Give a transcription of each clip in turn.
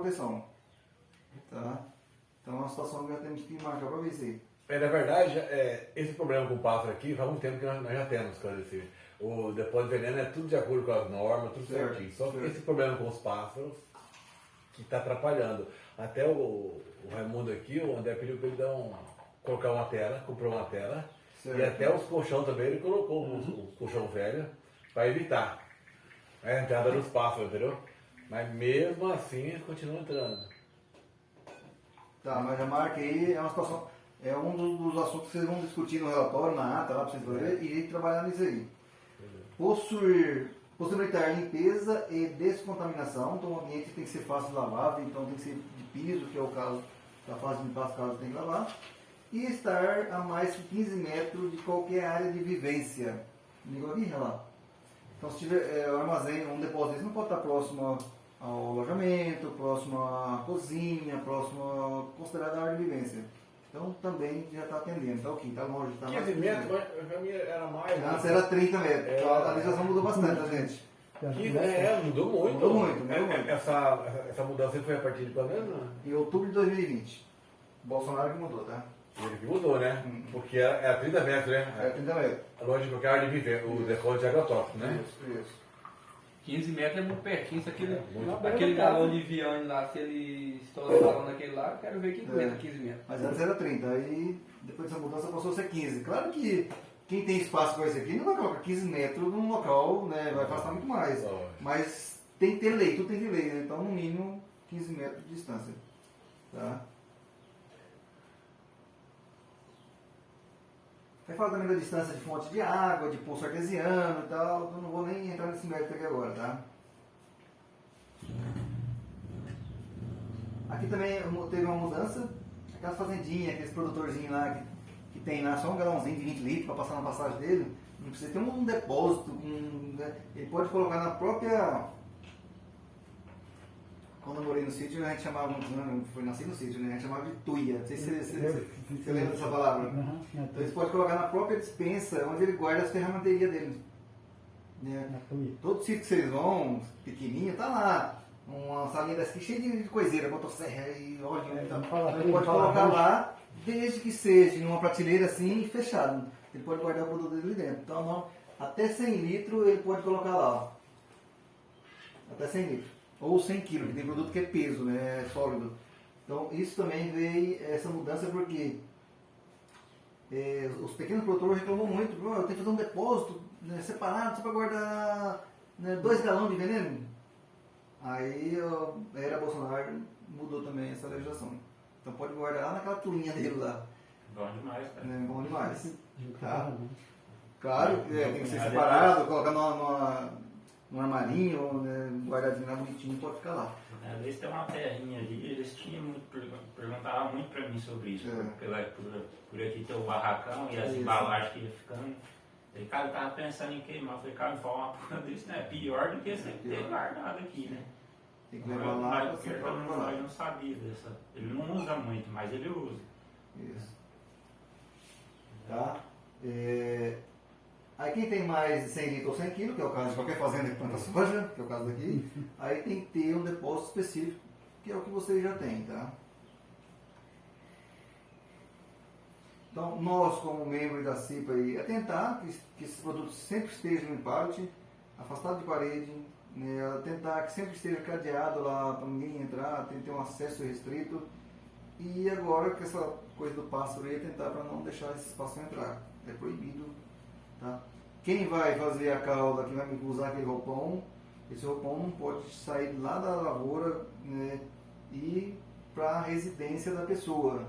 proteção. Tá? Então é uma situação que já temos que marcar para vencer. Na verdade, esse problema com o pássaro aqui faz um tempo que nós já temos, quer dizer, o depósito de veneno é tudo de acordo com as normas, tudo certinho. Só que esse problema com os pássaros que está atrapalhando. Até o Raimundo aqui, o André pediu para ele colocar uma tela, comprou uma tela, e até os colchão também ele colocou os colchão velho para evitar a entrada dos pássaros, entendeu? Mas mesmo assim continua entrando. Tá, mas a marca aí é uma situação, é um dos assuntos que vocês vão discutir no relatório, na ata lá para vocês verem, e trabalhar nisso aí. Possibilitar limpeza e descontaminação, então o ambiente tem que ser fácil de lavar, então tem que ser de piso, que é o caso da fase de limpar as casas tem que lavar, e estar a mais que 15 metros de qualquer área de vivência. Ligou aqui? Olha lá. Então se tiver um armazém, um depósito, não pode estar próximo ao alojamento, próximo à cozinha, próximo a considerada área de vivência. Então também já está atendendo, está ok, está longe, está mais 15 metros, mas para mim era mais. Antes era 30 metros, então a legislação mudou bastante, a gente. 15, mudou muito. Mudou muito. Essa mudança foi a partir de quando mesmo? Em outubro de 2020. Bolsonaro que mudou, tá? Ele que mudou, né? Porque era 30 metros, né? É 30 metros. Lógico que a área de viver, o depósito de agrotóxico, né? Isso. 15 metros é muito pertinho, se aquele galão de Viane lá, se ele estourar o galão naquele lá, eu quero ver quem aguenta 15 metros. Mas antes era 30, aí depois dessa mudança passou a ser 15. Claro que quem tem espaço para isso aqui não vai colocar 15 metros num local, né? Vai afastar muito mais. Mas tem que ter lei, tudo tem que ter lei, né? Então no mínimo 15 metros de distância. Tá? Aí fala também da distância de fonte de água, de poço artesiano e tal, eu não vou nem entrar nesse mérito aqui agora, tá? Aqui também teve uma mudança, aquelas fazendinhas, aqueles produtorzinhos lá que tem lá só um galãozinho de 20 litros para passar na passagem dele, não precisa ter um depósito, ele pode colocar na própria... Quando eu morei no sítio, a gente chamava, foi nasci no sítio, né? A gente chamava de tuia. Não sei se você lembra dessa palavra. Então você pode colocar na própria despensa, onde ele guarda as ferramenterias dele. Né? Todo sítio que vocês vão, pequenininho, tá lá. Uma salinha dessa aqui cheia de coiseira, motosserra e óleo. Então ele pode colocar lá, desde que seja numa prateleira assim, fechado. Ele pode guardar o produto dele dentro. Então, até 100 litros ele pode colocar lá. Até 100 litros. Ou 100 quilos, que tem produto que é peso, né, é sólido. Então isso também veio, essa mudança porque os pequenos produtores reclamam muito, eu tenho que fazer um depósito separado só para guardar 2 galões de veneno. Aí a era Bolsonaro mudou também essa legislação. Então pode guardar lá naquela tuinha dele lá. Bom demais, cara. Bom demais. Tá? Claro, tem que ser separado, colocar num armarinho, guardadinho lá bonitinho, pode ficar lá. Às vezes tem uma terrinha ali, eles perguntavam muito pra mim sobre isso, por aqui ter o barracão e as embalagens que ia ficando. Aí, cara, eu tava pensando em queimar, eu falei, cara, uma porra desse, né? Pior do que esse que ter guardado aqui, né? Tem que levar lá, mas eu não sabia dessa. Ele não usa muito, mas ele usa. Isso. Tá? Aí quem tem mais de 100 litros ou 100 quilos, que é o caso de qualquer fazenda que planta soja, que é o caso daqui, aí tem que ter um depósito específico, que é o que vocês já têm, tá? Então, nós como membros da CIPA aí, é tentar que esses produtos sempre estejam em parte, afastado de parede, né, tentar que sempre esteja cadeado lá para ninguém entrar, ter um acesso restrito, e agora com essa coisa do pássaro aí, tentar para não deixar esse espaço entrar, é proibido. Tá? Quem vai fazer a cauda, quem vai usar aquele roupão, esse roupão não pode sair lá da lavoura, né, e para a residência da pessoa.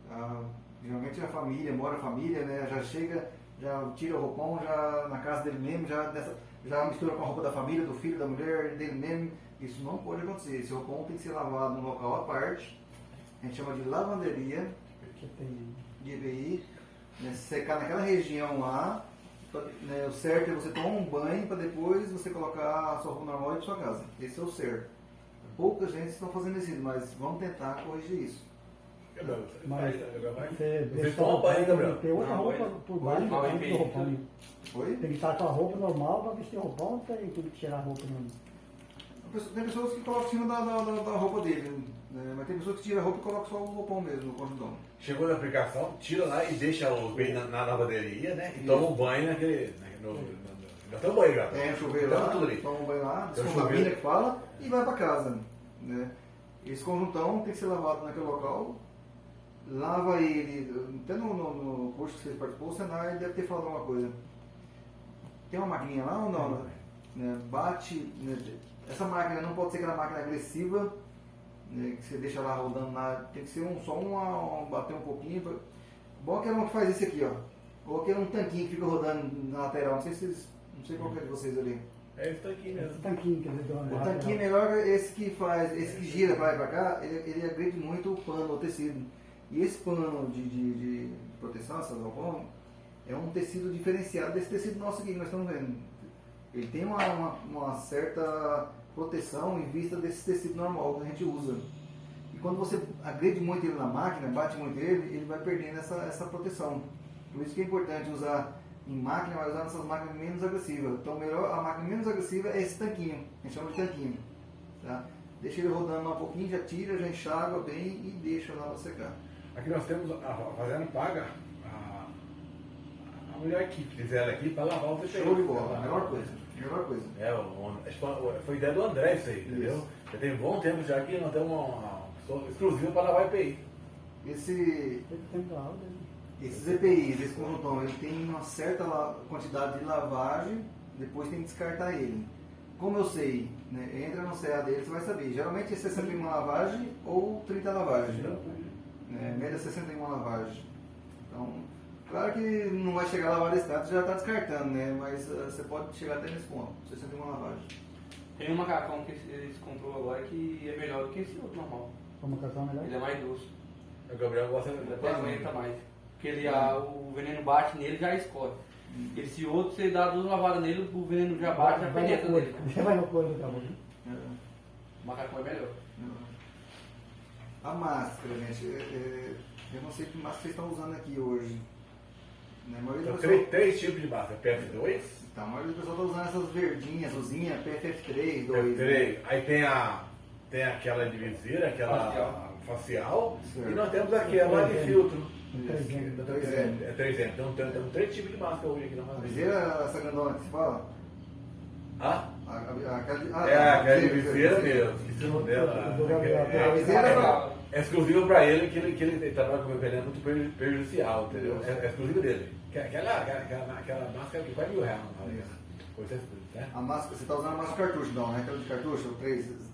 Tá? Geralmente a família, mora a família, né, já chega, já tira o roupão já na casa dele mesmo, já mistura com a roupa da família, do filho, da mulher, dele mesmo. Isso não pode acontecer. Esse roupão tem que ser lavado num local à parte, a gente chama de lavanderia, de EPI. Né, secar naquela região lá, o certo é você tomar um banho para depois você colocar a sua roupa normal e ir para sua casa. Esse é o certo. Pouca gente está fazendo isso, mas vamos tentar corrigir isso. Mas você toma banho, Gabriel? Tem outra roupa por baixo do roupão. Foi? Tem que estar com a roupa normal para vestir o roupão, tem que tirar a roupa Tem pessoas que colocam em cima da roupa dele, né? Mas tem pessoas que tiram a roupa e colocam só o roupão mesmo, o conjunto. Chegou na aplicação, tira lá e deixa o bem na lavanderia, né? E toma um banho naquele. Já tem um banho já. Tem um chuveiro Então, lá, tudo ali. toma um banho lá, Tem um descontamina chuveiro. que fala e vai pra casa, né? Esse conjuntão tem que ser lavado naquele local. Lava ele, até no curso que você participou, o Senai deve ter falado alguma coisa. Tem uma maquininha lá ou não? Né? Bate, né? Essa máquina não pode ser aquela máquina agressiva, né? Que você deixa lá rodando lá, tem que ser bater um pouquinho. Bom que é uma que faz esse aqui, ó. Ou aquele um tanquinho que fica rodando na lateral, não sei qual que é de vocês ali. É esse tanquinho mesmo. Esse tanquinho que ele deu uma O tanquinho melhor é esse que faz, esse que gira pra lá e pra cá, ele agride muito o pano, o tecido. E esse pano de proteção, essa galvão, é um tecido diferenciado desse tecido nosso aqui que nós estamos vendo. Ele tem uma certa proteção em vista desse tecido normal que a gente usa. E quando você agride muito ele na máquina, bate muito ele vai perdendo essa proteção. Por isso que é importante usar em máquina, mas usar nessas máquinas menos agressivas. Então a máquina menos agressiva é esse tanquinho, a gente chama de tanquinho. Tá? Deixa ele rodando um pouquinho, já tira, já enxágua bem e deixa lá para secar. Aqui nós temos, a fazenda paga a melhor equipe, fizeram aqui para lavar o TPI. Show de bola, melhor coisa. Foi ideia do André isso aí, entendeu? Já tem um bom tempo já que nós temos uma pessoa exclusiva para lavar EPI. Esses EPIs, esse conjuntão, ele tem uma certa quantidade de lavagem, depois tem que descartar ele. Como eu sei, né, entra no CA dele, você vai saber. Geralmente é 61 lavagem ou 30 lavagens. Média 61 lavagem. Então, claro que não vai chegar a lavar desse tanto, já está descartando, né? Mas você pode chegar até nesse ponto, 61 lavagem. Tem um macacão que eles comprou agora que é melhor do que esse outro normal. O macacão é melhor? Ele é mais doce. O Gabriel gosta Ele de até aguenta mais. Porque o veneno bate nele e já escorre. Esse outro, você dá 2 lavadas nele, o veneno já bate, já penetra nele. Já vai no couro do cabo. O macacão é melhor. A máscara, gente, eu não sei que máscara vocês estão usando aqui hoje. Né? A maioria do Então, pessoal, três tipos de máscara, PF2, tá, a maioria do pessoal está usando essas verdinhas, azulzinha, PFF3, 2. PF3, aí tem aquela de viseira, aquela facial, Certo. e nós temos aquela de filtro. 3M. É 3M. Então temos 3 tipos de máscara hoje aqui na A máscara. viseira, essa grandona que se fala? Ah? Aquela de viseira mesmo, esqueci o nome dela. A viseira É exclusiva para ele, que ele trabalha com veneno muito prejudicial, entendeu? É exclusiva dele. Aquela máscara que quase R$1.000, né? a máscara, você está usando a máscara cartucho, não, né? Aquela de cartucho,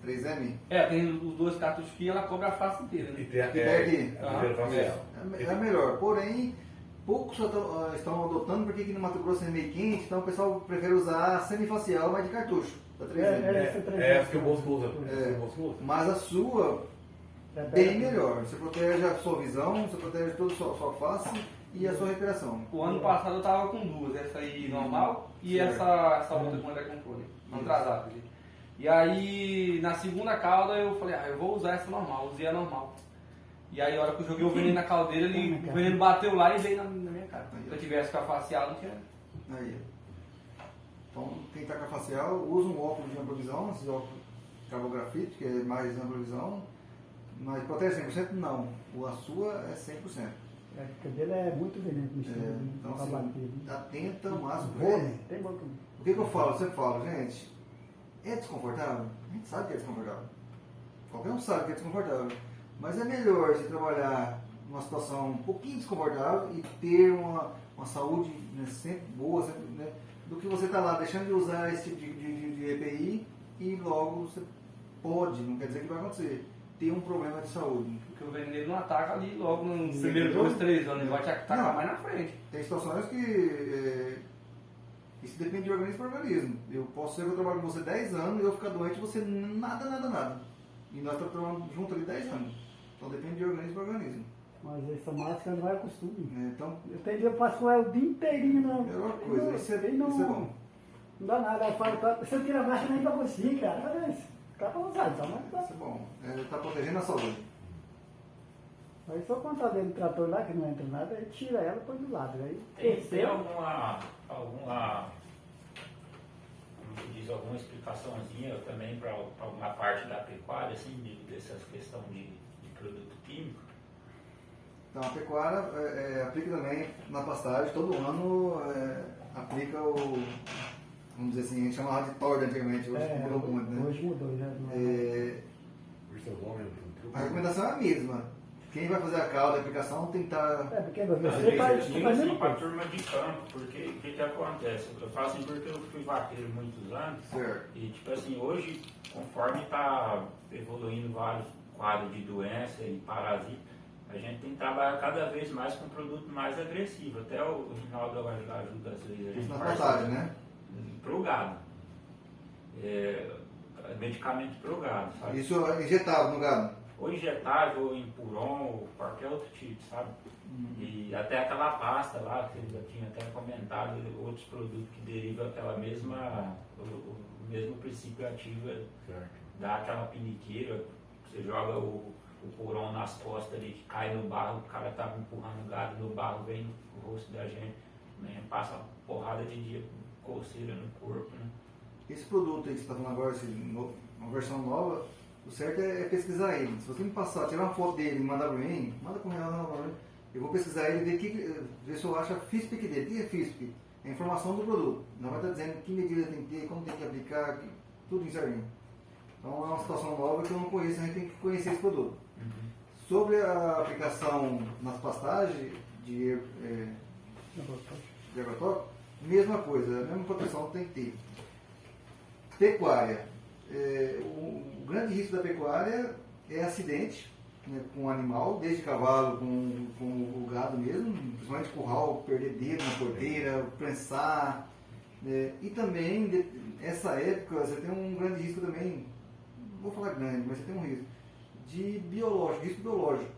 3M? Tem os 2 cartuchos que ela cobre a face inteira, E né? tem a aqui. viseira facial. É melhor, porém, poucos estão adotando porque aqui no Mato Grosso é meio quente, então o pessoal prefere usar a semifacial, mas de cartucho, da 3M. É essa que o Bosco usa. Mas a sua, bem melhor. Você protege a sua visão, você protege toda a sua face e a sua respiração. O ano passado eu tava com 2, essa aí normal e Certo. essa outra que o André comprou, né? Atrasada. E aí, na segunda cauda, eu falei, eu vou usar essa normal, usei a normal. E aí, a hora que eu joguei o veneno na caldeira, o veneno bateu lá e veio na minha cara. Se eu tivesse com a facial, não tinha. Aí. Então, quem está com a facial, usa um óculos de ampla visão, esses óculos carbografite, que é mais ampla visão, mas protege 100%? Não. A sua é 100%. Porque dele é muito veneno misturado. Então, assim, atenta o máximo. Tem bom também. O que eu falo? Eu sempre falo, gente, é desconfortável? A gente sabe que é desconfortável. Qualquer um sabe que é desconfortável. Mas é melhor você trabalhar numa situação um pouquinho desconfortável e ter uma saúde, né, sempre boa, sempre, né, do que você estar lá deixando de usar esse tipo de EPI e logo você pode, não quer dizer que vai acontecer, ter um problema de saúde. Porque o veneno não ataca ali logo nos primeiros 2, 3 anos, ele vai te atacar mais na frente. Tem situações que isso depende de organismo para organismo. Eu posso ser que eu trabalho com você 10 anos e eu ficar doente e você nada. E nós estamos trabalhando junto ali 10 anos. Então depende de organismo para organismo. Mas essa máscara não é costume. Então, Eu passo com ela o dia inteirinho. Não, melhor coisa, isso é não, bom. Não dá nada. Eu falo, você tira a máscara nem pra você, cara. Mas o cara não sabe, só mas Isso é bom. Está protegendo a saúde. aí só quando tá dentro do trator lá, que não entra nada, aí tira ela e põe do lado. Aí Tem alguma como diz, alguma explicaçãozinha também para alguma parte da pecuária, assim, dessas questões de produto químico? Então a pecuária aplica também na pastagem, todo ano aplica vamos dizer assim, a gente chamava de torda antigamente, hoje mudou muito, né? Hoje mudou, já. Por seu nome, A recomendação é a mesma. Quem vai fazer a calda, a aplicação tem que estar... Porque Às você vezes faz eu você digo faz assim mesmo para a coisa. turma de campo, porque o que acontece? Eu falo assim porque eu fui vaqueiro muitos anos, Certo. e tipo assim, hoje, conforme está evoluindo vários quadros de doença e parasita, a gente tem que trabalhar cada vez mais com produto mais agressivo. Até o Rinaldo ajuda às vezes a Isso gente na faz pastagem, né? pro gado. Medicamento pro gado, sabe? Isso é injetável no gado. Ou injetável, ou em puron, ou qualquer outro tipo, sabe? E até aquela pasta lá, que você já tinha até comentado, outros produtos que derivam aquela mesma, o mesmo princípio ativo, certo? dá aquela piniqueira, você joga o puron nas costas ali, que cai no barro, o cara tá empurrando o gado no barro, vem no rosto da gente, né? Passa uma porrada de dia com coceira no corpo, né? Esse produto aí que você está falando agora, uma versão nova, o certo é pesquisar ele. Se você me passar, tirar uma foto dele e mandar para mim, manda com ela, eu vou pesquisar ele e ver se eu acho a FISPIC dele. O que é FISPIC? É a informação do produto. Não vai estar dizendo que medida tem que ter, como tem que aplicar, tudo isso certinho. Então é uma situação nova que eu não conheço, a gente tem que conhecer esse produto. Sobre a aplicação nas pastagens de agrotóxico, mesma coisa, a mesma proteção tem que ter. Pecuária. O grande risco da pecuária é acidente, né, com o animal, desde cavalo, com o gado mesmo, principalmente curral, perder dedo na porteira, prensar. E também, nessa época, você tem um grande risco também, não vou falar grande, mas você tem um risco de biológico, risco biológico.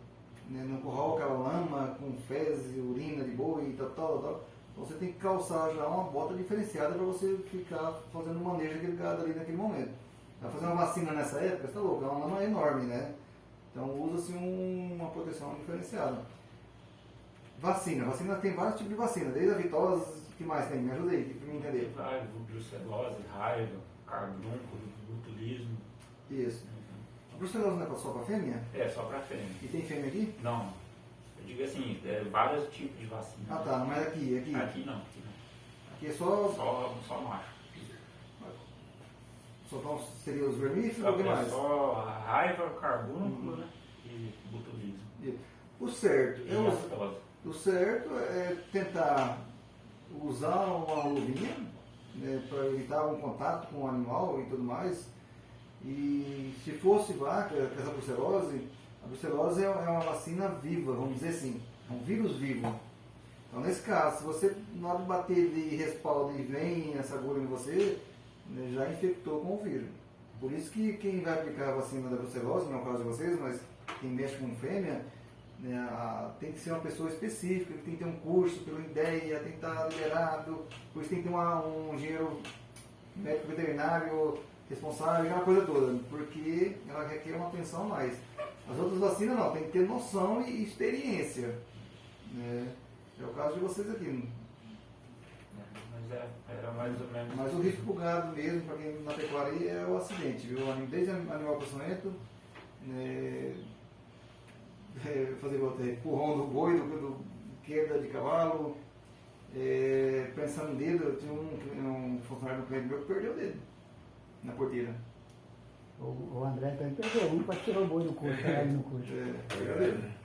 Né, no curral, aquela lama com fezes, urina de boi e tal. Você tem que calçar já uma bota diferenciada para você ficar fazendo o manejo daquele gado ali naquele momento. Para fazer uma vacina nessa época, você está louco, é uma lama enorme, né? Então usa-se uma proteção diferenciada. Vacina tem vários tipos de vacina, desde a vitose, o que mais tem? Me ajuda aí, para mim entender. Vários, brucelose, raiva, carbúnculo, botulismo. Isso. A brucelose não é só para fêmea? É, só para fêmea. E tem fêmea aqui? Não. Eu digo assim, vários tipos de vacina. Ah tá, mas aqui. Aqui não. Aqui é só macho. Só seria os vermíferos ou o que mais? Só a raiva, carbúnculo, né? E botulismo. O certo E a vitose. O certo é tentar usar uma luvinha, né, para evitar um contato com o animal e tudo mais. E se fosse vaca, essa brucelose, a brucelose é uma vacina viva, vamos dizer assim, é um vírus vivo. Então nesse caso, se você na hora de bater de respaldo e vem essa agulha em você, né, já infectou com o vírus. Por isso que quem vai aplicar a vacina da brucelose, não é o caso de vocês, mas quem mexe com fêmea, né, tem que ser uma pessoa específica, tem que ter um curso pela ideia, tem que estar liberado, por isso tem que ter um engenheiro médico veterinário responsável, aquela coisa toda, porque ela requer uma atenção a mais. As outras vacinas não, tem que ter noção e experiência. Né? É o caso de vocês aqui. Mas era mais ou menos. Mas o risco pro gado mesmo, para quem na pecuária, é o acidente, viu? Desde animal peçonhento, né, fazer empurrão do boi, do queda de cavalo, pensando no dedo, eu tinha um funcionário do cliente meu que perdeu o dedo na porteira. O André também perdeu um para tirar o boi do curso, aí no curso. Perdeu o dedo.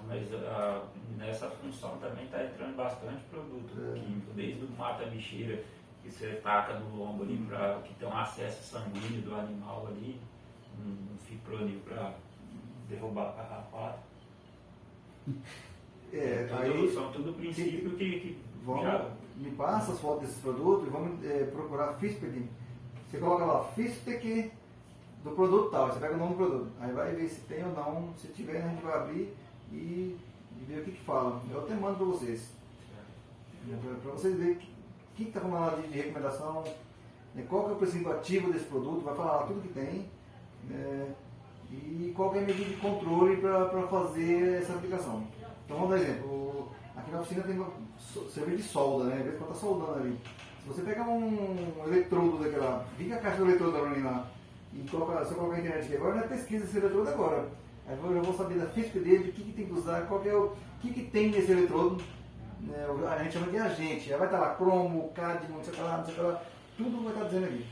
Mas nessa função também está entrando bastante produto químico, desde o mata-bicheira, que você taca no lombo ali para que tem um acesso sanguíneo do animal ali, um fipronil para derrubar a carrapato. São tudo princípios que me passa as fotos desses produtos e vamos procurar FISPEC. Você coloca lá FISPEC do produto tal, você pega o nome do produto, aí vai ver se tem ou não, se tiver a gente vai abrir e ver o que fala. Eu até mando para vocês. Para vocês verem o que está falando lá de recomendação, qual que é o princípio ativo desse produto, vai falar lá tudo que tem, e qual que é a medida de controle para fazer essa aplicação. Então vamos dar exemplo, aqui na oficina tem uma cerveja de solda, às vezes quando está soldando ali. Você pega um eletrodo daquela, liga a caixa do eletrodo da Ronin lá, e coloca, se eu colocar na internet aqui agora, não é pesquisa esse eletrodo agora. Aí eu vou saber da física dele, o que tem que usar, qual que é o que tem nesse eletrodo. Né, a gente chama de agente. Aí vai estar lá cromo, cádmio, não sei o que lá, não sei o que lá, tudo vai estar dizendo aqui.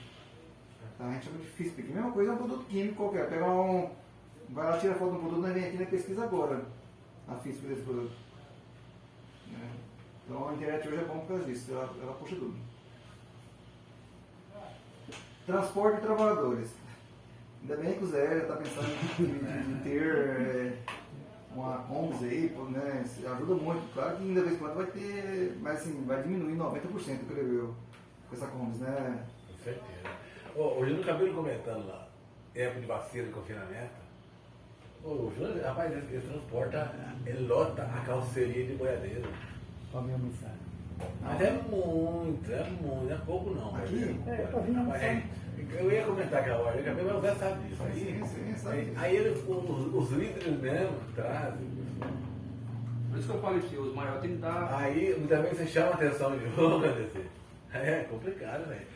Tá? A gente chama de física. A mesma coisa é um produto químico qualquer. Pega vai lá, tira foto de um produto, nós vem aqui na pesquisa agora. A física desse produto. Né? Então a internet hoje é bom por causa disso, ela puxa tudo. Transporte de trabalhadores. Ainda bem que o Zé está pensando em ter uma Combis aí, né? Ajuda muito. Claro que ainda vez em quando vai ter, mas assim, vai diminuir 90%, creio eu, com essa Combis, né? Com certeza. O Júnior acabou comentando lá, época de vacina, confinamento. O Júnior, rapaz, ele transporta, ele lota a calceria de boiadeiro. Para minha mensagem. Mas é muito, não é pouco não. Aqui? Tá vindo almoçar. Eu ia comentar aquela hora, mas o Zé sabe disso. Sim, sabe disso. Aí eles, os líderes mesmo trazem. Por isso que eu falei que os maiores tem que dar. Aí muitas vezes você chama a atenção de jogo, é complicado, velho.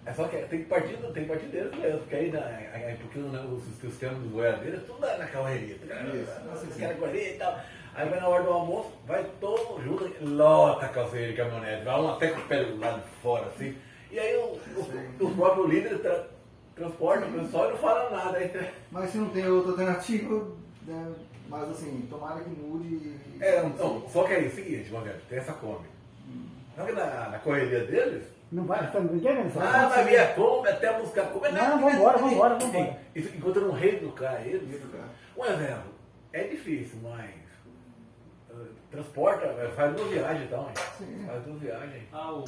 É só que tem que partir deles mesmo, porque aí porque o sistema dos boiadeiros é tudo na correria. Aquela correria e tal. Aí vai na hora do almoço, vai todo junto, lota a calceira de caminhonete, vai um até com o pé do lado de fora, assim. E aí os próprios líderes transportam o pessoal e não falam nada. Aí, mas se não tem outra alternativa, né? Mas assim, tomara que mude. Não, só que é o seguinte, Magano, tem essa Kombi. Só que na correria deles, Não vai estar ninguém só. vai vir a Kombi até buscar a Kombi. Não, vambora. Enquanto não reeducar eles, Reeducar. um exemplo, é difícil, mas transporta, faz duas viagens então, hein? Sim. Faz duas viagens. O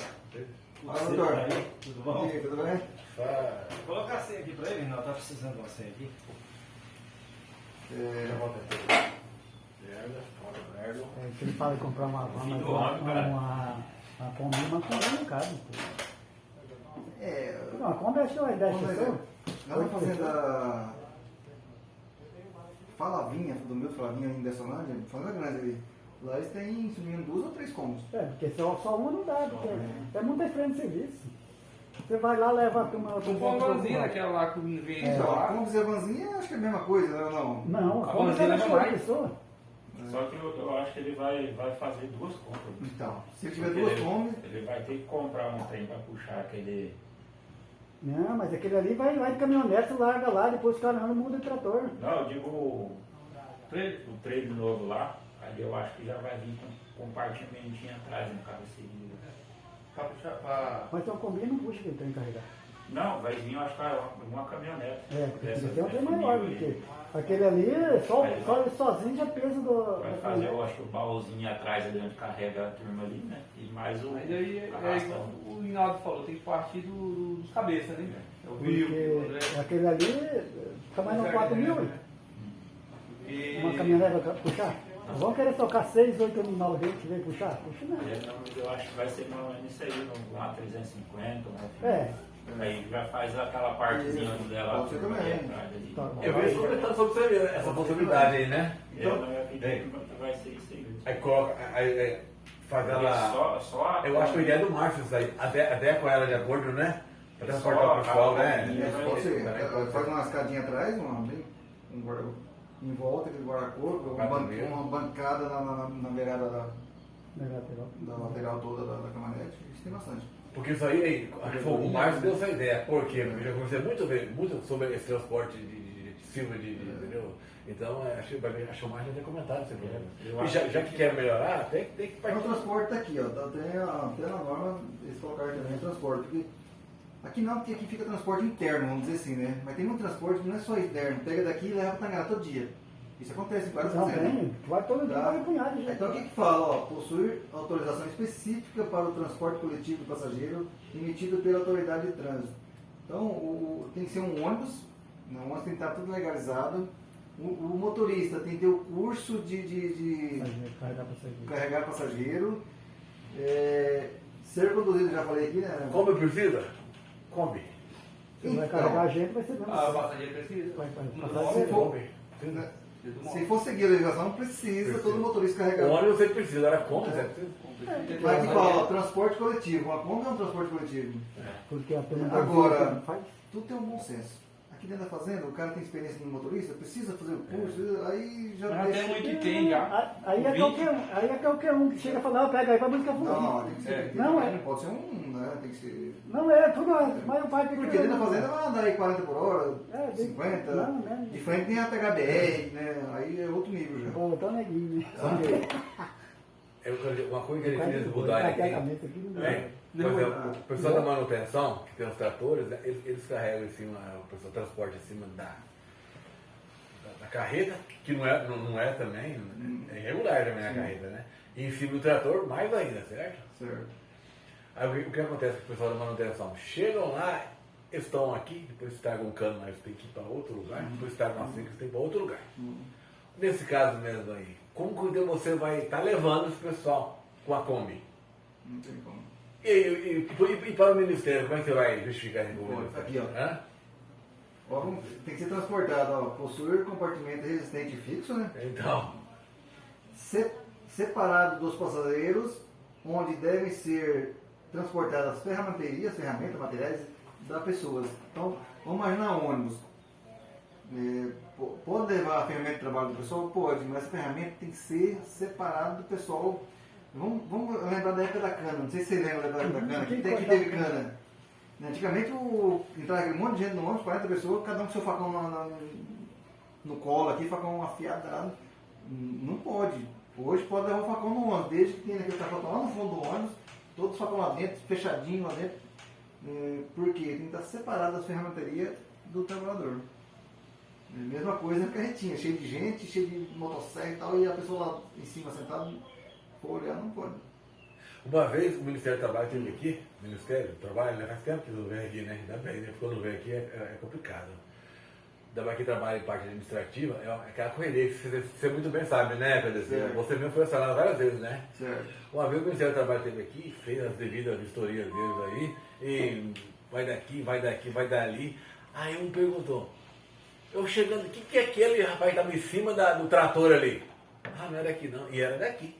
Fala, Ciro doutor. tá aí, tudo bom? E aí, tudo bem? Faz. Vou colocar a senha aqui pra ele, não, tá precisando de uma senha aqui. Se ele fala em comprar uma Kombi, mas comprar no caso. Não, a Kombi acho que é 10 pessoas. Lá na fazenda Falavinha, do meu Falavinha em Dessolândia, fazenda grande ali. Lá eles têm, se não me engano, 2 ou 3 cômodos. Porque só uma não dá, porque é muito diferente de serviço. Você vai lá, leva a turma... Uma vanzinha daquela lá que vem Então, a lá. Combis e a vanzinha acho que é a mesma coisa, né? Não. Não, A a Kombi vanzinha é leva cheia de mais. pessoa. Só que eu acho que ele vai fazer duas compras. Então, se ele tiver Porque 2 Combis, ele vai ter que comprar um trem para puxar aquele. Não, mas aquele ali vai de caminhonete, larga lá, depois os caras andam muda de trator. Não, eu digo o trailer novo lá, aí eu acho que já vai vir com compartimentinho atrás no cabeceiro. Pra puxar, pra... Mas tem um Kombi não puxa que ele tem que carregar. Não, vai vir, eu acho que uma caminhonete. Porque Dessa- tem um trem desse maior, nível porque aí. aquele ali, só ele sozinho já pesa do... Vai fazer, eu acho que o baúzinho atrás ali onde carrega a turma ali, né? E mais o. Mas aí, arrastão. o Rinaldo falou, tem que partir dos cabeças, né? É o Will, o André. Porque aquele ali, fica mais uns 4 mil, E... uma caminhonete pra puxar. Vamos querer tocar 6, 8 animais dentro que vem puxar? Puxa não. Não, mas eu acho que vai ser mais ou menos isso aí, no A350, É. Aí já faz aquela partezinha dela. Pode ser também. atrás ali. Tá bom. Eu vejo comentando sobre você mesmo, essa possibilidade aí, né? Eu acredito que vai ser isso aí. Aí coloca, aí faz ela. Só Eu acho que a ideia do Márcio isso aí, até com ela de acordo, né? Pra transportar o pessoal, né? pode ser. Faz uma escadinha atrás, em volta, aquele guarda-corpo, uma bancada na beirada da lateral toda da caminhonete. Isso tem bastante. Porque isso aí, o Márcio deu essa ideia. Por quê? Porque eu já conversei muito sobre esse transporte de Silva, entendeu? Então, acho que o Márcio já tem comentado esse problema. E já que quer melhorar, tem que Mas partir. o transporte está aqui, ó. Tem na norma, eles colocaram também o transporte. Porque aqui não, porque aqui fica transporte interno, vamos dizer assim, né? Mas tem um transporte que não é só interno. Pega daqui e leva para Tangará todo dia. Isso acontece em várias Não fazendas. tem, vai todo dia, vai um punhado de gente. Então o que fala? Ó, possui autorização específica para o transporte coletivo de passageiro emitido pela autoridade de trânsito. Então tem que ser um ônibus, né? O ônibus tem que estar tudo legalizado. O motorista tem que ter o curso de carregar passageiro. Ser conduzido, já falei aqui, né? Kombi precisa? Kombi. Se vai carregar a gente, vai ser mesmo. A passageira precisa. Vai Se for- Kombi. Se for seguir a legislação, precisa todo motorista carregar. O ônibus você precisa, era como você precisa. Mas aqui fala, ó, transporte coletivo. Uma Kombi é um transporte coletivo. Porque a turma Agora, faz. tudo tem um bom senso. Aqui dentro da fazenda, o cara tem experiência no motorista, precisa fazer o curso, aí já Mas deixa... tem muito que tem já. Aí é qualquer um que chega e fala, pega aí pra buscar fulano. Não, tem que ser. Não, Não pode ser um, né? Tem que ser. Não é, tudo, mas o pai tem que... Porque dentro da fazenda vai andar aí 40 por hora, É, 50. não, né? De frente tem a pegar BR, né? Aí é outro nível já. Pô, tá neguinho, né? Uma coisa que eles queriam mudar aqui. O pessoal da manutenção, que tem os tratores, né, eles carregam em cima, o pessoal transporte em cima da carreta, que não é também, é irregular também a carreta, né? E em cima do trator, mais ainda, certo? Certo. Aí o que acontece com o pessoal da manutenção? Chegam lá, estão aqui, depois estragam um cano, mas tem que ir para outro lugar, depois estragam uma cinca, tem que ir para outro lugar. Nesse caso mesmo aí, como que você vai estar levando esse pessoal com a Kombi? Não tem como. E para o Ministério, como é que você vai justificar isso? Aqui, ó. Hã? Ó, tem que ser transportado, ó. Possuir compartimento resistente fixo, né? Então, Separado dos passageiros, onde devem ser transportadas ferramentas, materiais das pessoas. Então, vamos imaginar um ônibus. Pode levar a ferramenta de trabalho do pessoal? Pode, mas a ferramenta tem que ser separada do pessoal. Vamos lembrar da época da cana, não sei se você lembra da época da cana, que teve cana. Antigamente entrava aquele monte de gente no ônibus, 40 pessoas, cada um com seu facão no colo aqui, facão afiado. Não pode. Hoje pode levar o facão no ônibus, desde que tenha aquele facão lá no fundo do ônibus, todos os facões lá dentro, fechadinho lá dentro. Porque tem que estar separado as ferramenterias do trabalhador. Mesma coisa na carretinha, cheio de gente, cheio de motosserra e tal, e a pessoa lá em cima sentada, for olhar, não pode. uma vez o Ministério do Trabalho teve aqui, o Ministério do Trabalho, né, faz tempo que não vem aqui, né? Ainda bem, né? Porque quando vem aqui é complicado. Ainda mais que trabalha em parte administrativa, é aquela correria que você muito bem sabe, né, Pedro? Você mesmo foi assalado várias vezes, né? Certo. Uma vez o Ministério do Trabalho esteve aqui, fez as devidas vistorias deles aí, e vai daqui, vai dali. Aí um perguntou, eu chegando, o que é aquele rapaz que estava em cima do trator ali? Ah, não era daqui não, e era daqui.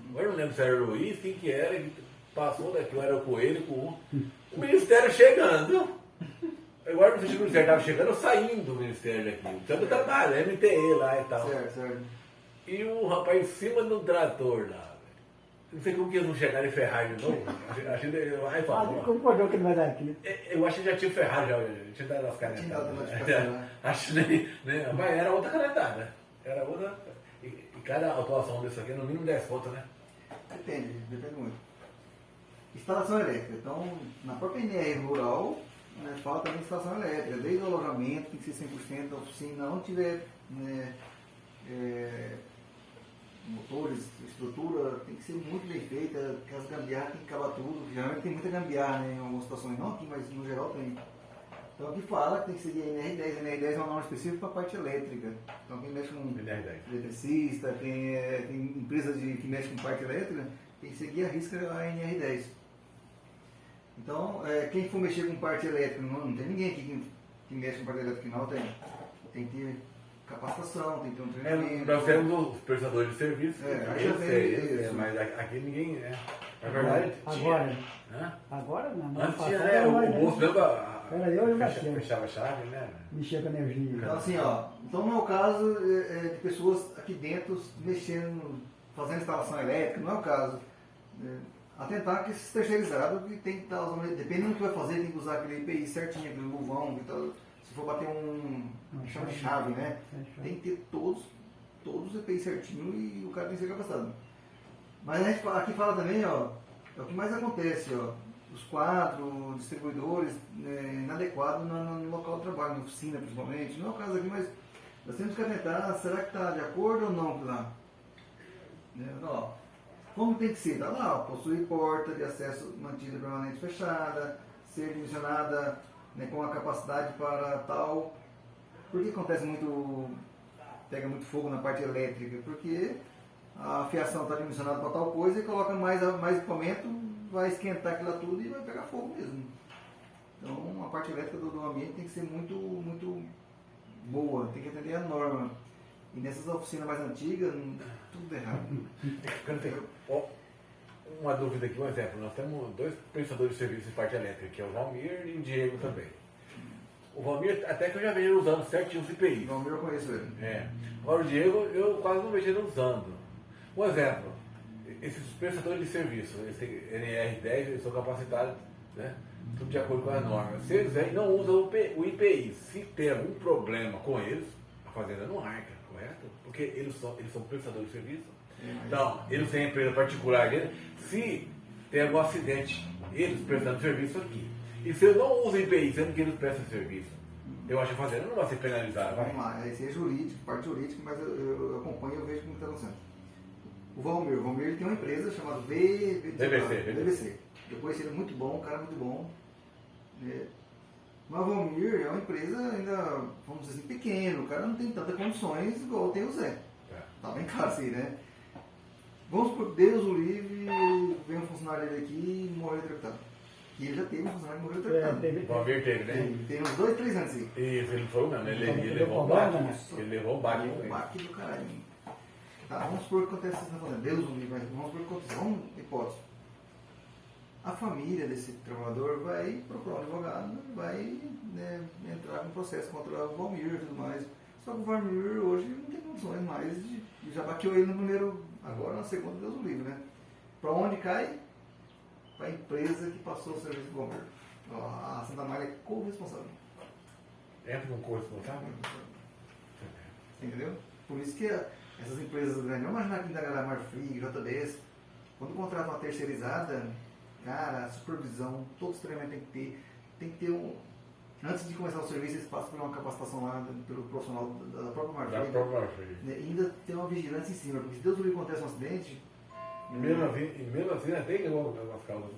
Agora eu não lembro se era o Luiz, quem que era, que passou daqui, ou era o Coelho com um. O Ministério chegando. Agora não sei se o Ministério estava chegando ou saindo do Ministério daqui. Então eu trabalho, MTE lá e tal. Certo. E o rapaz em cima do trator lá. Velho. Não sei como que eles não chegaram em Ferrari de novo. Aí falou. Concordou que não vai dar aqui. Eu acho que já tinha Ferrari, já tinha dado as canetadas. Acho nem. Mas era outra canetada. Era outra. E cada atuação desse aqui é no mínimo 10 pontos, né? Depende muito. Instalação elétrica. Então, na própria NR rural, né, fala também de instalação elétrica. Desde o alojamento, tem que ser 100%, a oficina não tiver motores, estrutura, tem que ser muito bem feita, que as gambiarras tem que acabar tudo. Geralmente tem muita gambiarra, né, em algumas situações, não aqui, mas no geral tem. Então aqui fala que tem que seguir a NR10. A NR10 é uma norma específica para a parte elétrica. Então quem mexe com eletricista, tem empresas que mexem com parte elétrica, tem que seguir a risca a NR10. Então, quem for mexer com parte elétrica, não tem ninguém aqui que mexe com parte elétrica final, tem que ter capacitação, tem que ter um treinamento. Nós temos os prestadores de serviço, aí eu sei, isso. Mas aqui ninguém, na verdade, Agora não. Antes tinha, o bolso mesmo Era eu e o Marcelo. fechava a chave, né? Mexia com energia. Então assim, então no meu caso de pessoas aqui dentro mexendo, fazendo instalação elétrica, não é o caso. Atentar que esses terceirizados que tem que estar usando, dependendo do que vai fazer, tem que usar aquele EPI certinho, aquele luvão, se for bater chama de chave, né? Tem que ter todos os EPI certinho e o cara tem que ser capacitado. Mas a gente aqui fala também, é o que mais acontece, os quadros, distribuidores inadequados no local de trabalho, na oficina principalmente. Não é o caso aqui, mas nós temos que atentar, será que está de acordo ou não lá? Como tem que ser? Está lá, possuir porta de acesso mantida permanente fechada, ser dimensionada com a capacidade para tal. Por que acontece pega muito fogo na parte elétrica? Porque a fiação está dimensionada para tal coisa e coloca mais equipamento, vai esquentar aquilo tudo e vai pegar fogo mesmo. Então a parte elétrica do ambiente tem que ser muito, muito boa, tem que atender a norma. E nessas oficinas mais antigas, tudo errado. Uma dúvida aqui, um exemplo. Nós temos 2 prestadores de serviço de parte elétrica, que é o Valmir e o Diego também. O Valmir, até que eu já vejo ele usando certinho os IPIs. O Valmir eu conheço ele. Agora o Diego, eu quase não vejo ele usando. Um exemplo, esses prestadores de serviço, esse NR10, eles são capacitados, né? Tudo de acordo com as normas. Se eles aí não usam o IPI, se tem algum problema com eles, a fazenda não arca, correto? Porque eles são prestadores de serviço. Então, eles têm a empresa particular dele. Se tem algum acidente, eles prestando serviço aqui. E se eu não uso IPI, sendo que eles prestam serviço, eu acho que a fazenda não vai ser penalizada. Vamos lá, esse é jurídico, parte jurídica, mas eu acompanho e eu vejo como está acontecendo. O Valmir ele tem uma empresa chamada BBC. Eu conheci ele muito bom, um cara muito bom. Mas o Valmir é uma empresa ainda, vamos dizer assim, pequena, o cara não tem tantas condições igual tem o Zé. Tá bem claro assim, né? Vamos por Deus o livre, vem um funcionário dele aqui e morreu eletrocutado. E ele já teve um funcionário que morreu eletrocutado. O Valmir teve, né? Tem uns 2, 3 anos assim. Isso, ele foi mesmo, ele levou um baque. Ele levou um baque. Um baque do caralho. Tá, vamos supor que acontece isso, tá falando, Deus o livre, mas vamos supor que acontece, vamos, hipótese. A família desse trabalhador vai procurar um advogado, vai entrar com processo contra o Valmir e tudo mais. Só que o Valmir hoje não tem condições mais de. Já baqueou ele no primeiro, agora na segunda, Deus o livre, né? Para onde cai? Para a empresa que passou o serviço do Valmir. A Santa Maria é corresponsável. Entra com corresponsável? Entendeu? Por isso que essas empresas grandes, vamos imaginar aqui da galera Marfrig, JBS, quando contratam uma terceirizada, cara, a supervisão, todos os treinamentos tem que ter um. Antes de começar o serviço, eles passam por uma capacitação lá pelo profissional da própria Marfrig. Né? E ainda tem uma vigilância em cima, porque se Deus livre acontece um acidente. E mesmo assim até que algumas causas.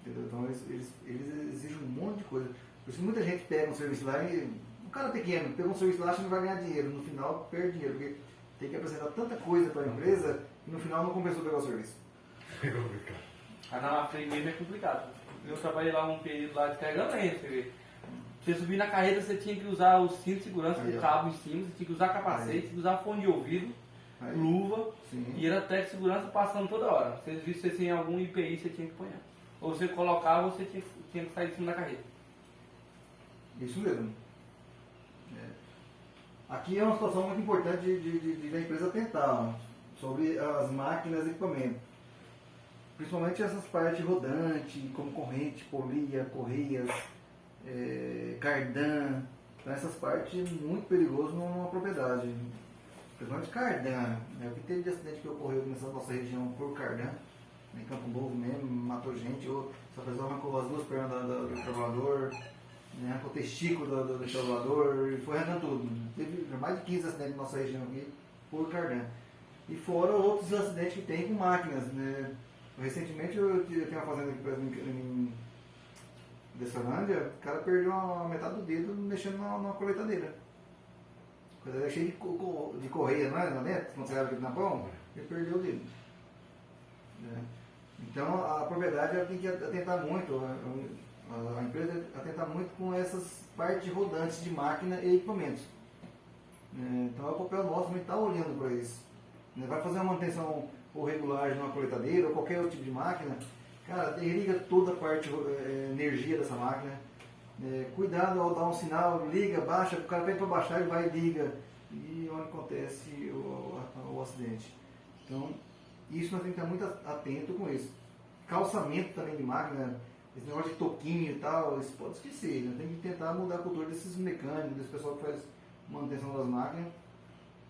Entendeu? Então eles exigem um monte de coisa. Por isso que muita gente pega um serviço lá e. Um cara pequeno, pega um serviço lá acha que vai ganhar dinheiro. No final perde dinheiro, porque tem que apresentar tanta coisa para a empresa e no final não compensou pegar o serviço. É complicado. A Marfrig mesmo é complicado. Eu trabalhei lá um período lá descarregando lenha, você vê. Você subir na carreta, você tinha que usar o cinto de segurança com o cabo em cima, você tinha que usar capacete, tinha que usar fone de ouvido, luva, e era técnico de segurança passando toda hora. Se eles vissem que você tinha algum IPI, você tinha que pôr. Ou você colocava, você tinha que sair de cima da carreta. Isso mesmo. Aqui é uma situação muito importante de a empresa atentar sobre as máquinas e equipamentos. Principalmente essas partes rodantes, como corrente, polia, correias, cardan. Então, essas partes muito perigosas numa propriedade. Principalmente cardan. O que teve de acidente que ocorreu nessa nossa região por cardan, em Campo Novo mesmo, matou gente, ou essa pessoa arrancou as 2 pernas do trabalhador, arrancou o testículo do trabalhador, e foi arrancando tudo. Teve mais de 15 acidentes na nossa região aqui por cardan. E fora outros acidentes que tem com máquinas, né? Recentemente eu tenho uma fazenda aqui em Dessolândia, o cara perdeu a metade do dedo mexendo numa coletadeira. A coletadeira cheia de correia, não é? Lá dentro, quando você abre aqui na pão, ele perdeu o dedo. Então a propriedade ela tem que atentar muito, a empresa atentar muito com essas partes rodantes de máquina e equipamentos. Então é o papel nosso também estar olhando para isso. Vai fazer uma manutenção ou regulagem numa coletadeira ou qualquer outro tipo de máquina, cara, desliga toda a parte energia dessa máquina. Cuidado ao dar um sinal, liga, baixa, o cara pede para baixar e vai e liga. E onde acontece o acidente. Então, isso nós temos que estar muito atento com isso. Calçamento também de máquina, esse negócio de toquinho e tal, isso pode esquecer. Tem que tentar mudar a cultura desses mecânicos, desse pessoal que faz manutenção das máquinas.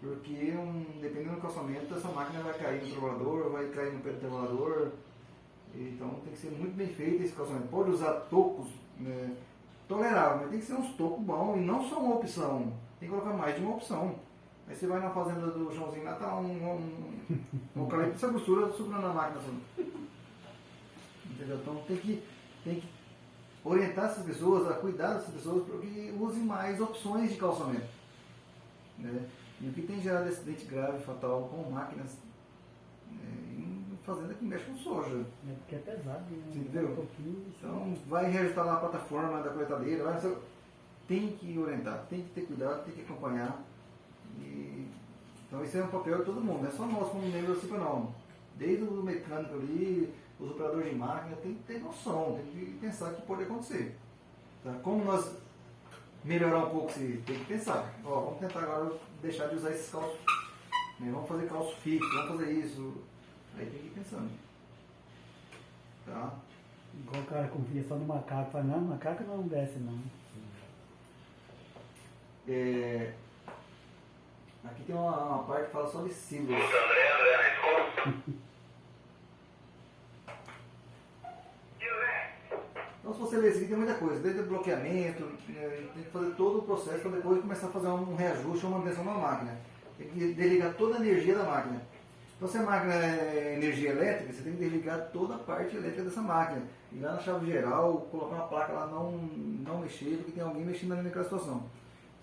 Porque, dependendo do calçamento, essa máquina vai cair no trabalhador, vai cair no pé do trabalhador. Então tem que ser muito bem feito esse calçamento. Pode usar tocos toleráveis, mas tem que ser uns tocos bons e não só uma opção. Tem que colocar mais de uma opção. Aí você vai na fazenda do chãozinho lá, tá um calete dessa grossura segurando a máquina. Entendeu? Então tem que orientar essas pessoas, a cuidar dessas pessoas, para que usem mais opções de calçamento. E o que tem gerado acidente grave, fatal com máquinas em fazenda que mexe com soja. Porque é pesado, né? Entendeu? Então vai reajustar lá a plataforma da coletadeira, tem que orientar, tem que ter cuidado, tem que acompanhar. Então esse é um papel de todo mundo, não é só nós como membros da CIPA não. Desde o mecânico ali, os operadores de máquina, tem que ter noção, tem que pensar que pode acontecer. Tá? Como nós melhorar um pouco, se tem que pensar. Ó, vamos tentar agora deixar de usar esses calços. Né? Vamos fazer calço fixo, vamos fazer isso. Aí tem que ir pensando. Tá? Igual o cara confia só no macaco, fala, não, macaco não desce não. Aqui tem uma parte que fala só de silos. Então se você ler isso aqui tem muita coisa, desde o bloqueamento, tem que fazer todo o processo para depois começar a fazer um reajuste ou manutenção da máquina. Tem que desligar toda a energia da máquina. Então se a máquina é energia elétrica, você tem que desligar toda a parte elétrica dessa máquina. Ligar na chave geral, colocar uma placa lá, não mexer, porque tem alguém mexendo ali naquela situação.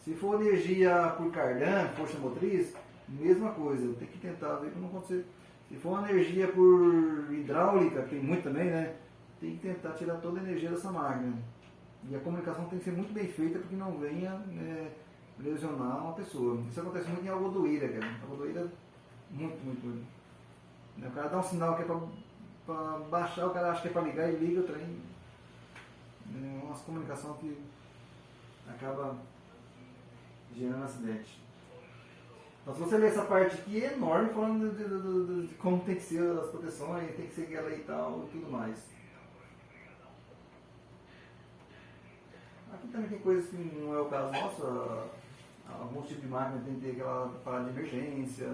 Se for energia por cardan, força motriz, mesma coisa, tem que tentar ver para não acontecer. Se for uma energia por hidráulica, que tem muito também, né? Tem que tentar tirar toda a energia dessa máquina. E a comunicação tem que ser muito bem feita para que não venha lesionar uma pessoa. Isso acontece muito em algodoeira, cara. Algodoeira, muito. O cara dá um sinal que é para baixar, o cara acha que é para ligar e liga o trem. É uma comunicação que acaba gerando acidente. Então se você ler essa parte aqui é enorme falando de como tem que ser as proteções, tem que ser aquela e tal e tudo mais. Aqui também tem coisas que não é o caso nosso, alguns tipos de máquina tem que ter aquela parada de emergência,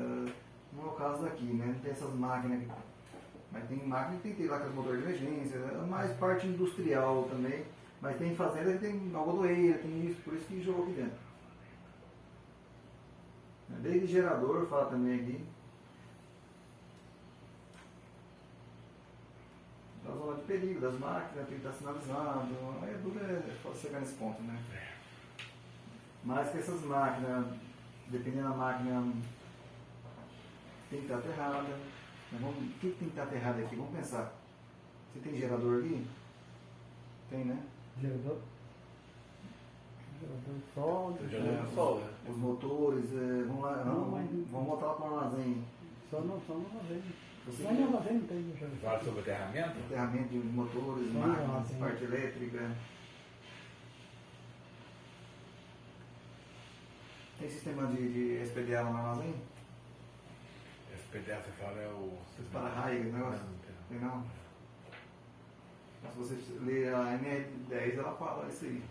não é o caso daqui, né? Não tem essas máquinas aqui. Mas tem máquina que tem que ter lá aqueles motores de emergência, é mais parte industrial também, mas tem fazenda que tem algodoeira, tem isso, por isso que jogou aqui dentro. Desde gerador, fala também aqui. Da zona de perigo das máquinas, tem que estar sinalizado. Aí é duro chegar nesse ponto, né? Mas que essas máquinas, dependendo da máquina, tem que estar aterrada. O que tem que estar aterrado aqui? Vamos pensar. Você tem gerador aqui? Tem, né? Gerador sol, sol, né? Os motores, vamos lá, vamos voltar lá para o armazém. Só no armazém. Você Lá no armazém não tem gerador. Fala sobre aterramento? Aterramento de motores, Só máquinas, armazém. parte elétrica. Tem sistema de SPDA lá no armazém? SPDA você fala é o... Para-raio, negócio? Tem não? Mas se você ler a NR10, ela fala isso aí.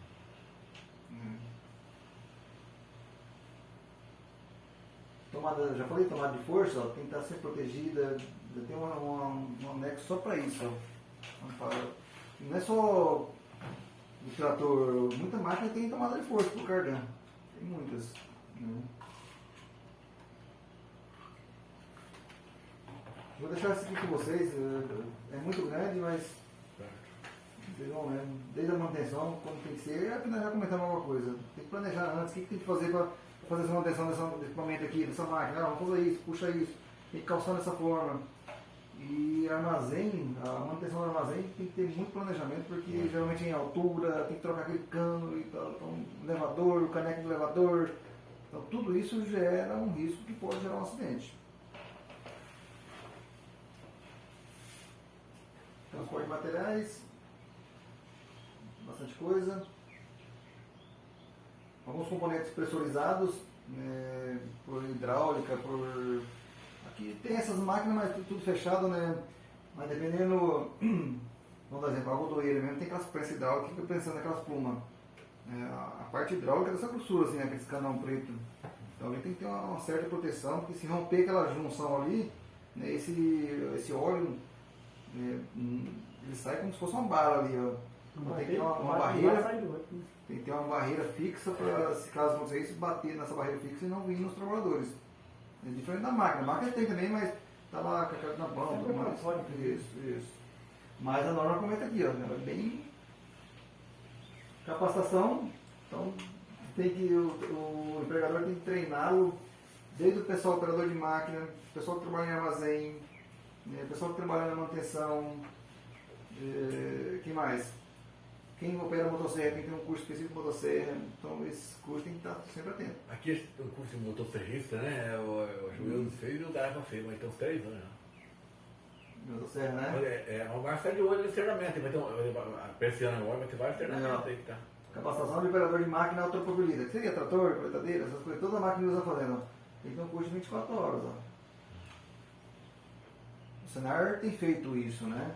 Tomada, já falei, tomada de força, ó, tem que estar sempre protegida, tem um anexo só para isso. Ó. Não é só o trator, muita máquina tem tomada de força pro cardan, tem muitas. Né? Vou deixar isso aqui com vocês, é muito grande, mas vocês vão ver, desde a manutenção, como tem que ser, nós já comentamos alguma coisa. Tem que planejar antes, o que tem que fazer para fazer essa manutenção desse equipamento aqui, dessa máquina. Vamos fazer isso, puxa isso, tem que calçar dessa forma. E armazém, a manutenção do armazém tem que ter muito planejamento, porque geralmente em altura, tem que trocar aquele cano e tal, então, elevador, o caneco do elevador. Então tudo isso gera um risco que pode gerar um acidente. Transporte de materiais. Bastante coisa. Alguns componentes pressurizados, por hidráulica, por... Aqui tem essas máquinas, mas tudo fechado, né? Mas dependendo, vamos dar exemplo, a rodoeira mesmo, tem aquelas pressas hidráulicas, fica pensando naquelas plumas. A parte hidráulica é dessa grossura, assim, né? Aquele canão preto. Então ali tem que ter uma certa proteção, porque se romper aquela junção ali, né, esse óleo, ele sai como se fosse uma bala ali, ó. Então, tem que ter uma barreira, tem que ter uma barreira fixa para, se caso acontecer isso, bater nessa barreira fixa e não vir nos trabalhadores. É diferente da máquina. A máquina tem também, mas tá lá com a cara na banda. Isso. Mas a norma comenta aqui, ó, ela é bem capacitação, então tem que, o empregador tem que treiná-lo, desde o pessoal operador de máquina, o pessoal que trabalha em armazém, o pessoal que trabalha na manutenção, que mais? quem opera motosserra tem que ter um curso específico de motosserra, então esse curso tem que estar sempre atento. Aqui o curso de motosserrista, né? O Joelho fez e o Garrafa fez, mas tem uns 3 anos. Motosserra, né? O Márcio está de olho nesse treinamento, vai ter esse ano agora vai ter vários treinamentos aí que tá. Capacitação de operador de máquina automobilística. Que seria trator, coletadeira, essas coisas, toda a máquina usa fazendo. Tem que ter um curso de 24 horas. Ó. O Senar tem feito isso, né?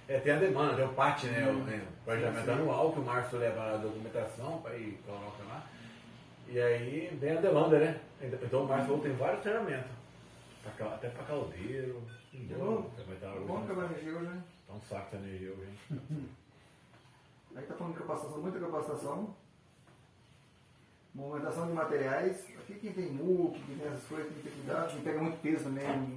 Tem a demanda, tem o PAT, né? O planejamento anual que o Márcio leva a documentação para ir colocar lá. E aí vem a demanda, né? Então o Márcio tem vários treinamentos. Até para caldeiro. Bom que vai mexer hoje, né? Tá um saco de energia hoje, hein? Aí tá falando de capacitação, muita capacitação. Movimentação de materiais. Aqui quem tem MUC, quem tem essas coisas tem que ter cuidado. Quem pega muito peso também.